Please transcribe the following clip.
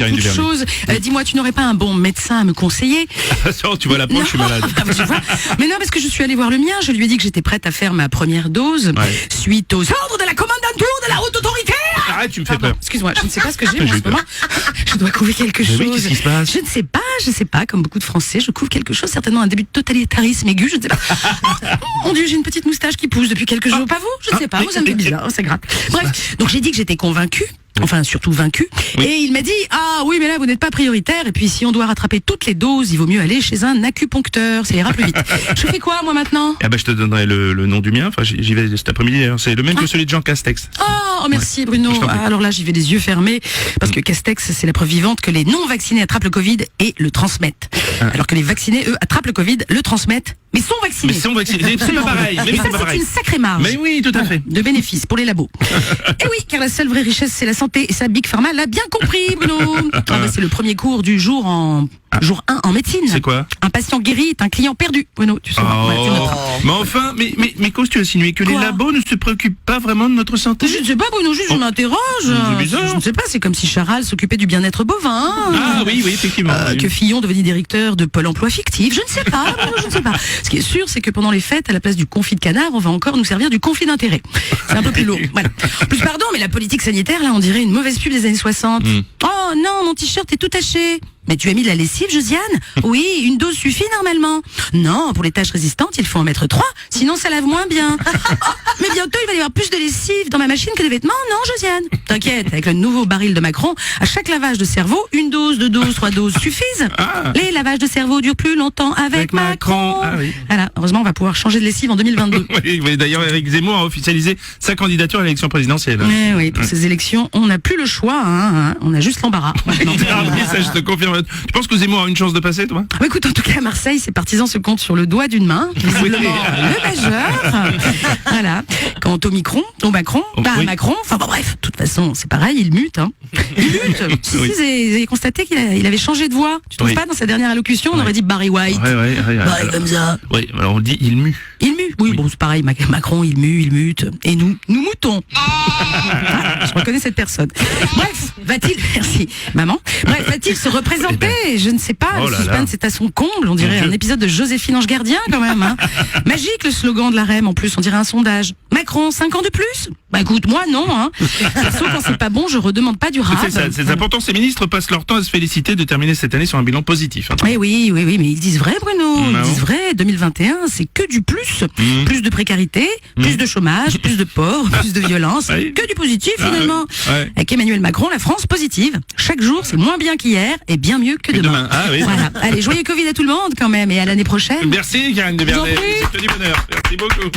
Karine toute Duvernet. chose. Dis-moi, tu n'aurais pas un bon médecin à me conseiller? Tu vois la preuve, je suis malade. Tu vois. Mais non, parce que je suis allée voir le mien. Je lui ai dit que j'étais prête à faire ma première dose suite aux ordres de la commandanture de la haute autorité. Arrête, tu me fais peur. Excuse-moi, je ne sais pas ce que j'ai en ce moment. Je dois couvrir quelque chose. Oui, qu'est-ce qui se passe? Je ne sais pas, comme beaucoup de Français, je couvre quelque chose, certainement un début de totalitarisme aigu, je ne sais pas. Mon Dieu, j'ai une petite moustache qui pousse depuis quelques jours. Pas vous? Je ne sais pas, vous, ça me fait bizarre, c'est grave. Bref, donc j'ai dit que j'étais convaincue. Enfin, surtout vaincu. Et il m'a dit, ah oui, mais là, vous n'êtes pas prioritaire. Et puis, si on doit rattraper toutes les doses, il vaut mieux aller chez un acupuncteur. Ça ira plus vite. Je fais quoi, moi, maintenant? Ah bah, je te donnerai le nom du mien. Enfin, j'y vais cet après-midi. C'est le même que celui de Jean Castex. Oh, merci Bruno. Alors là, j'y vais les yeux fermés. Parce que Castex, c'est la preuve vivante que les non-vaccinés attrapent le Covid et le transmettent. Alors que les vaccinés, eux, attrapent le Covid, le transmettent, mais sont vaccinés. C'est pas pareil. Et ça, c'est une sacrée marge. Mais oui, tout à fait. De bénéfices pour les labos. Et oui, car la seule vraie richesse, c'est la santé. Et ça, Big Pharma l'a bien compris, Bruno. C'est le premier cours du jour jour 1 en médecine. C'est quoi? Un patient guéri est un client perdu. Bruno, tu sais. Mais enfin, mais qu'ose tu insinues que les labos ne se préoccupent pas vraiment de notre santé? Je ne sais pas, Bruno, juste je m'interroge. C'est bizarre. Je ne sais pas, c'est comme si Charal s'occupait du bien-être bovin. Ah oui, effectivement. Que Fillon devenait directeur de Pôle emploi fictif. Je ne sais pas, Bruno, je ne sais pas. Ce qui est sûr, c'est que pendant les fêtes, à la place du confit de canard, on va encore nous servir du confit d'intérêt. C'est un peu plus lourd. Voilà. En plus, pardon, mais la politique sanitaire, là, on dirait une mauvaise pub des années 60. Oh non, mon t-shirt est tout taché. Mais tu as mis de la lessive, Josiane? Oui, une dose suffit normalement. Non, pour les tâches résistantes, il faut en mettre 3, sinon ça lave moins bien. Mais bientôt, il va y avoir plus de lessive dans ma machine que de vêtements, non, Josiane? T'inquiète, avec le nouveau baril de Macron, à chaque lavage de cerveau, 1 dose, 2 doses, 3 doses suffisent. Les lavages de cerveau durent plus longtemps avec Macron. Ah oui. Voilà, heureusement, on va pouvoir changer de lessive en 2022. Oui, d'ailleurs, Éric Zemmour a officialisé sa candidature à l'élection présidentielle. Oui, pour ces élections, on n'a plus le choix, on a juste l'embarras. Ça, je te confirme. Tu penses que Zemmour a une chance de passer, toi? Écoute, en tout cas, à Marseille, ses partisans se comptent sur le doigt d'une main, visiblement le majeur. Voilà. Quant au Macron, Macron, enfin bon, bref, de toute façon, c'est pareil, il mute. Il mute. Si, vous avez constaté qu'il avait changé de voix. Tu trouves pas, dans sa dernière allocution, on aurait dit Barry White. Barry comme ça. Oui, alors on dit il mue. Il mue. Oui, bon, c'est pareil, Macron, il mute. Et nous moutons. Je reconnais cette personne. Bref, merci, maman. Bref, va-t-il se représenter? Je ne sais pas, le suspense est à son comble, on dirait un épisode de Joséphine Ange Gardien quand même. Magique le slogan de la REM, en plus, on dirait un sondage. Macron, 5 ans de plus? Bah écoute, moi non. Perso, quand c'est pas bon, je redemande pas du rap. C'est important, ces ministres passent leur temps à se féliciter de terminer cette année sur un bilan positif. Oui, mais ils disent vrai, Bruno. Ils disent vrai, 2021, c'est que du plus. Plus de précarité, plus de chômage, plus de pauvres, plus de violence, que du positif finalement. Avec Emmanuel Macron, la France positive. Chaque jour, c'est moins bien qu'hier et bien mieux que demain. Voilà. Allez, joyeux Covid à tout le monde quand même et à l'année prochaine. Merci Karine Duvernet. C'est du bonheur. Merci beaucoup.